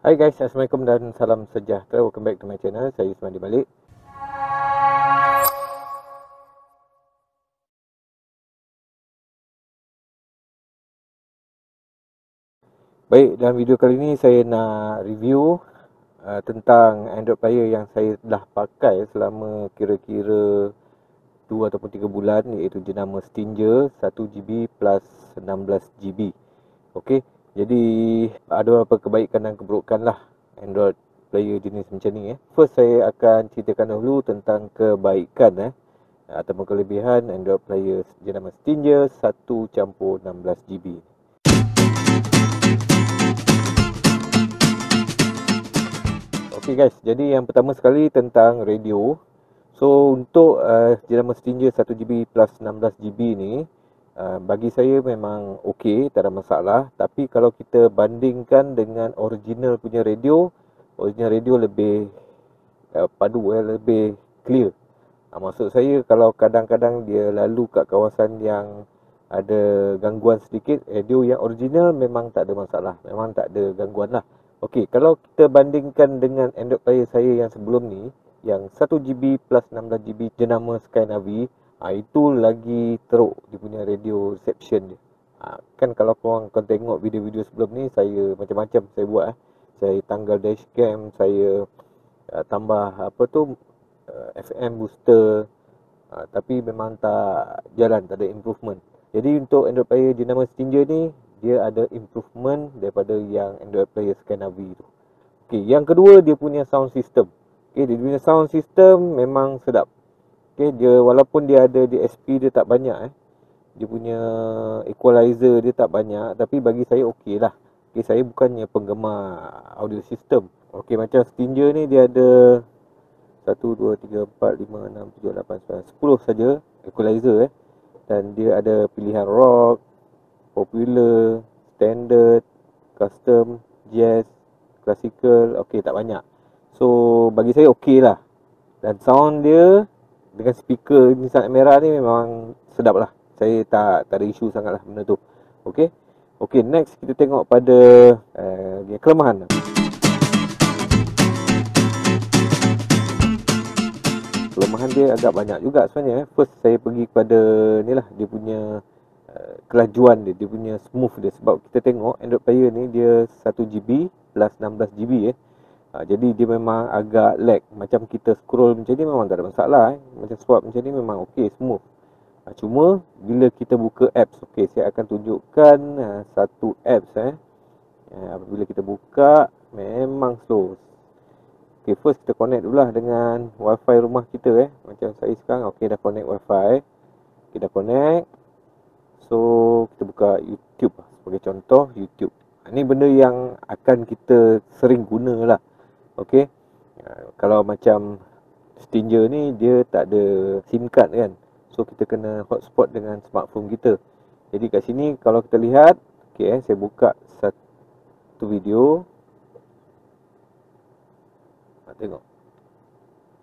Hai guys, Assalamualaikum dan salam sejahtera. Welcome back to my channel. Saya Ismadi Malik. Baik, dalam video kali ini saya nak review tentang Android player yang saya dah pakai selama kira-kira 2 ataupun 3 bulan, iaitu jenama Stinger 1GB plus 16GB. Okey, jadi ada beberapa kebaikan dan keburukan lah Android player jenis macam ni. First, saya akan ceritakan dahulu tentang kebaikan ataupun kelebihan Android player jenama Stinger 1/16GB. Okey guys, jadi yang pertama sekali tentang radio. So untuk jenama Stinger 1GB plus 16GB ni, bagi saya memang okey, tak ada masalah. Tapi kalau kita bandingkan dengan original punya radio, original radio lebih padu, lebih clear. Maksud saya, kalau kadang-kadang dia lalu kat kawasan yang ada gangguan sedikit, radio yang original memang tak ada masalah, memang tak ada gangguan lah. Okey, kalau kita bandingkan dengan Android player saya yang sebelum ni, yang 1GB plus 16GB jenama Skynavi, itu lagi teruk dia punya radio reception dia. Kan kalau korang tengok video-video sebelum ni, saya macam-macam saya buat. Saya tanggal dashcam, saya tambah FM booster, tapi memang tak jalan, tak ada improvement. Jadi untuk Android player jenama Stinger ni, dia ada improvement daripada yang Android player Skynavi tu. Okey, yang kedua, dia punya sound system. Okey, dia punya sound system memang sedap. Okey, dia walaupun dia ada DSP dia tak banyak dia punya equalizer dia tak banyak, tapi bagi saya okey lah. Okey, saya bukannya penggemar audio system. Okey, macam Stinger ni dia ada 1, 2, 3, 4, 5, 6, 7, 8, 9, 10 saja equalizer dan dia ada pilihan rock, popular, standard, custom, jazz, classical. Okey, tak banyak. So bagi saya okey lah. Dan sound dia dengan speaker ni sangat merah ni memang sedap lah. Saya tak ada isu sangat lah benda tu. Okey. Okey, next kita tengok pada kelemahan. Kelemahan dia agak banyak juga sebenarnya. First, saya pergi kepada ni lah, dia punya kelajuan dia, dia punya smooth dia. Sebab kita tengok Android player ni dia 1GB plus 16GB jadi dia memang agak lag. Macam kita scroll macam ni memang tak ada masalah Macam swipe macam ni memang okey, smooth. Cuma bila kita buka apps, okey, saya akan tunjukkan satu apps apabila kita buka memang slow. Okay, first kita connect dulu lah dengan wifi rumah kita Macam saya sekarang, okay, dah connect wifi. Okay, dah connect. So, kita buka YouTube sebagai contoh, YouTube. Ini benda yang akan kita sering guna lah. Okay, kalau macam Stinger ni, dia tak ada SIM card kan. So, kita kena hotspot dengan smartphone kita. Jadi kat sini, kalau kita lihat, okay, saya buka satu video. Tengok,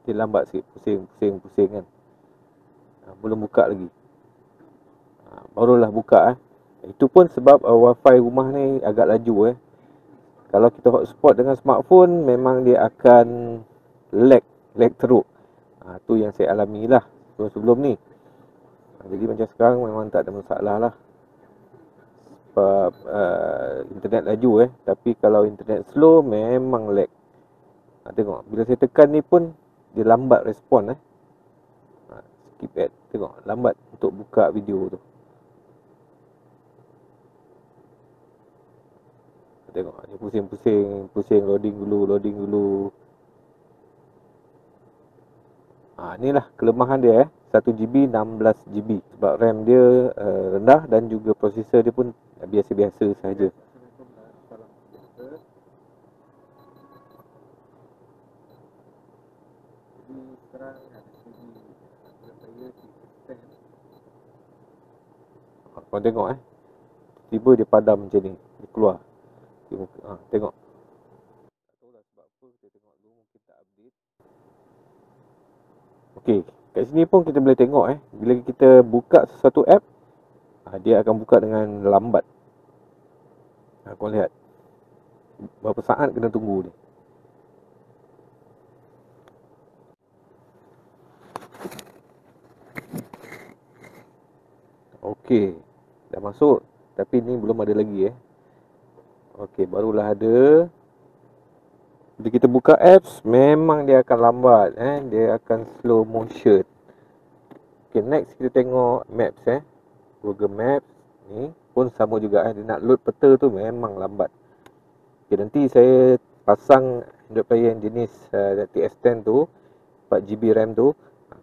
dia lambat sikit, pusing kan. Belum buka lagi. Barulah buka Itu pun sebab wifi rumah ni agak laju Kalau kita hotspot dengan smartphone, memang dia akan lag teruk. Tu yang saya alami lah sebelum ni. Jadi macam sekarang memang tak ada masalah lah. Sebab internet laju tapi kalau internet slow memang lag. Tengok, bila saya tekan ni pun dia lambat respon skip ad. Tengok, lambat untuk buka video tu. Tengok, dia pusing loading dulu. Inilah kelemahan dia 1GB 16GB sebab RAM dia rendah dan juga prosesor dia pun biasa-biasa sahaja. Korang tengok tiba dia padam macam ni, dia keluar. Tengok. Tak tahulah sebab apa, kita tengok dulu, mungkin tak update. Okey, kat sini pun kita boleh tengok bila kita buka sesuatu app, dia akan buka dengan lambat. Korang lihat. berapa saat kena tunggu ni. Okey, dah masuk. Tapi ni belum ada lagi Okey, barulah ada. Bila kita buka apps, memang dia akan lambat dia akan slow motion. Okey, next kita tengok Maps Google Maps ni pun sama juga dia nak load peta tu memang lambat. Okey, nanti saya pasang Android player yang jenis TS10 tu, 4GB RAM tu.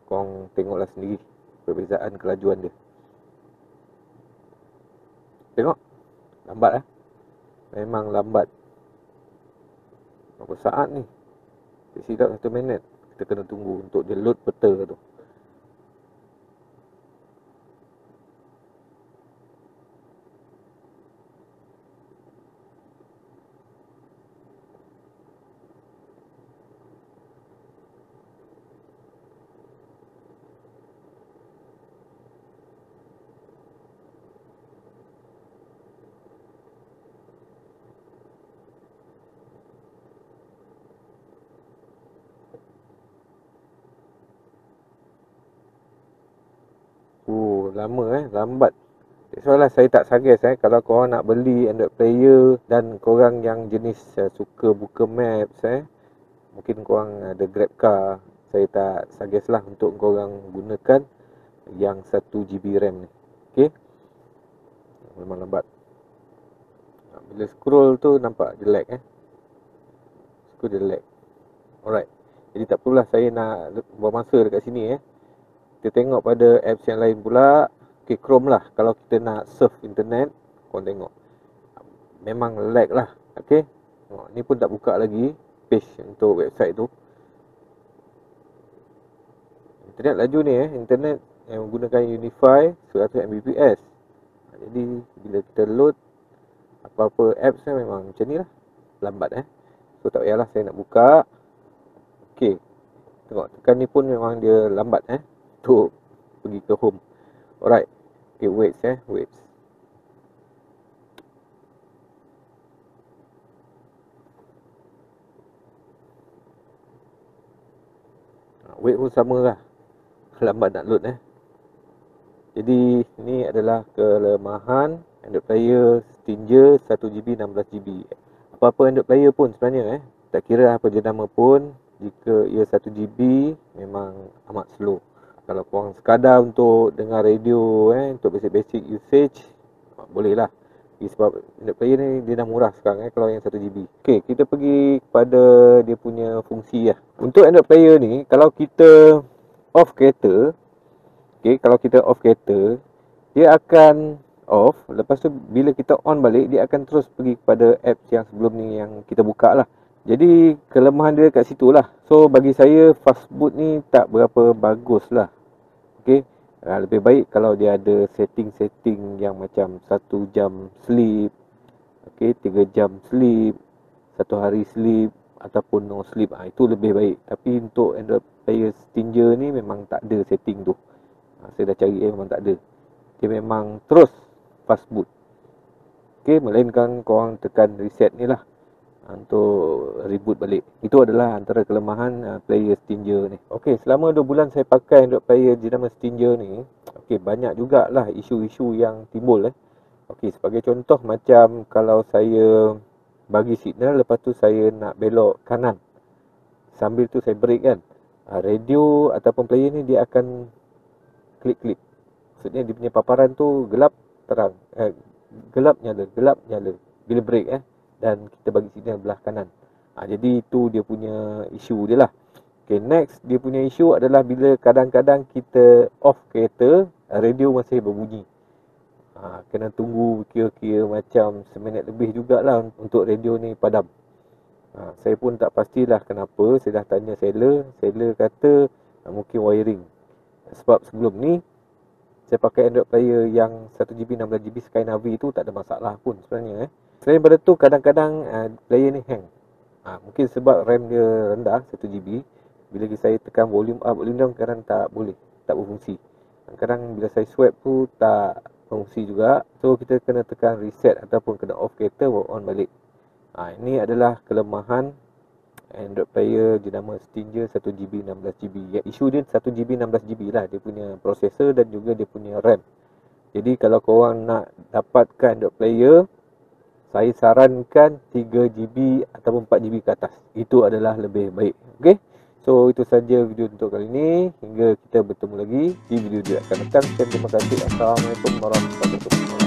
Korang tengoklah sendiri perbezaan kelajuan dia. Tengok, lambat memang lambat. Berapa saat ni? Silap 1 minit kita kena tunggu untuk dia load peta tu. Lama lambat. That's why lah saya tak suggest kalau korang nak beli Android player dan korang yang jenis suka buka maps mungkin korang ada Grab car, saya tak suggest lah untuk korang gunakan yang 1GB RAM ni. Okey, memang lambat. Bila scroll tu nampak dia lag scroll dia lag. Alright, jadi tak perlulah saya nak buang masa dekat sini kita tengok pada apps yang lain pula. Okay, Chrome lah. Kalau kita nak surf internet, korang tengok memang lag lah. Okay, ni pun tak buka lagi page untuk website tu. Internet laju ni internet yang menggunakan Unify 100 Mbps. Jadi bila kita load apa-apa apps memang macam ni lah, lambat so tak payahlah saya nak buka. Okay, tengok tekan ni pun memang dia lambat untuk pergi ke home. Alright, okay, wait. Wait pun sama lah, lambat nak load Jadi ni adalah kelemahan Android player Stinger 1GB 16GB. Apa-apa Android player pun sebenarnya tak kira apa jenama pun, jika ia 1GB memang amat slow. Kalau korang sekadar untuk dengar radio untuk basic usage, boleh lah. Sebab Android player ni dia dah murah sekarang kalau yang 1GB. Okay, kita pergi kepada dia punya fungsi Untuk Android player ni, kalau kita off kereta, kalau kita off kereta, dia akan off. Lepas tu bila kita on balik, dia akan terus pergi kepada apps yang sebelum ni yang kita buka lah. Jadi kelemahan dia kat situ lah. So bagi saya fast boot ni tak berapa bagus lah. Lebih baik kalau dia ada setting-setting yang macam 1 jam sleep, 3 jam sleep, 1 hari sleep ataupun no sleep. Itu lebih baik. Tapi untuk Android player Stinger ni memang tak ada setting tu. Saya dah cari memang tak ada. Dia memang terus fast boot. Melainkan korang tekan reset ni lah untuk reboot balik. Itu adalah antara kelemahan player Stinger ni. Selama 2 bulan saya pakai Android player jenama Stinger ni, banyak jugalah isu-isu yang timbul sebagai contoh, macam kalau saya bagi signal, lepas tu saya nak belok kanan, sambil tu saya break radio ataupun player ni dia akan klip-klip. Maksudnya dia punya paparan tu gelap terang, gelap nyala bila break dan kita bagi signal belah kanan. Jadi itu dia punya isu dia lah. Next dia punya isu adalah bila kadang-kadang kita off kereta, radio masih berbunyi. Kena tunggu kira-kira macam seminit lebih jugalah untuk radio ni padam. Saya pun tak pastilah kenapa. Saya dah tanya seller kata mungkin wiring. Sebab sebelum ni saya pakai Android player yang 1GB 16GB Skynavi tu tak ada masalah pun sebenarnya Selain daripada tu, kadang-kadang player ni hang. Mungkin sebab RAM dia rendah 1GB. Bila saya tekan volume up, volume down, kadang tak boleh, tak berfungsi. Kadang bila saya swipe tu tak berfungsi juga. So kita kena tekan reset ataupun kena off kereta, baru on balik. Ini adalah kelemahan Android player jenama Stinger 1GB 16GB. Ya, isu dia 1GB 16GB lah, dia punya processor dan juga dia punya RAM. Jadi kalau korang nak dapatkan Android player, saya sarankan 3GB ataupun 4GB ke atas. Itu adalah lebih baik. Okey. So itu saja video untuk kali ini. Hingga kita bertemu lagi di video yang akan datang. Terima kasih. Assalamualaikum warahmatullahi wabarakatuh.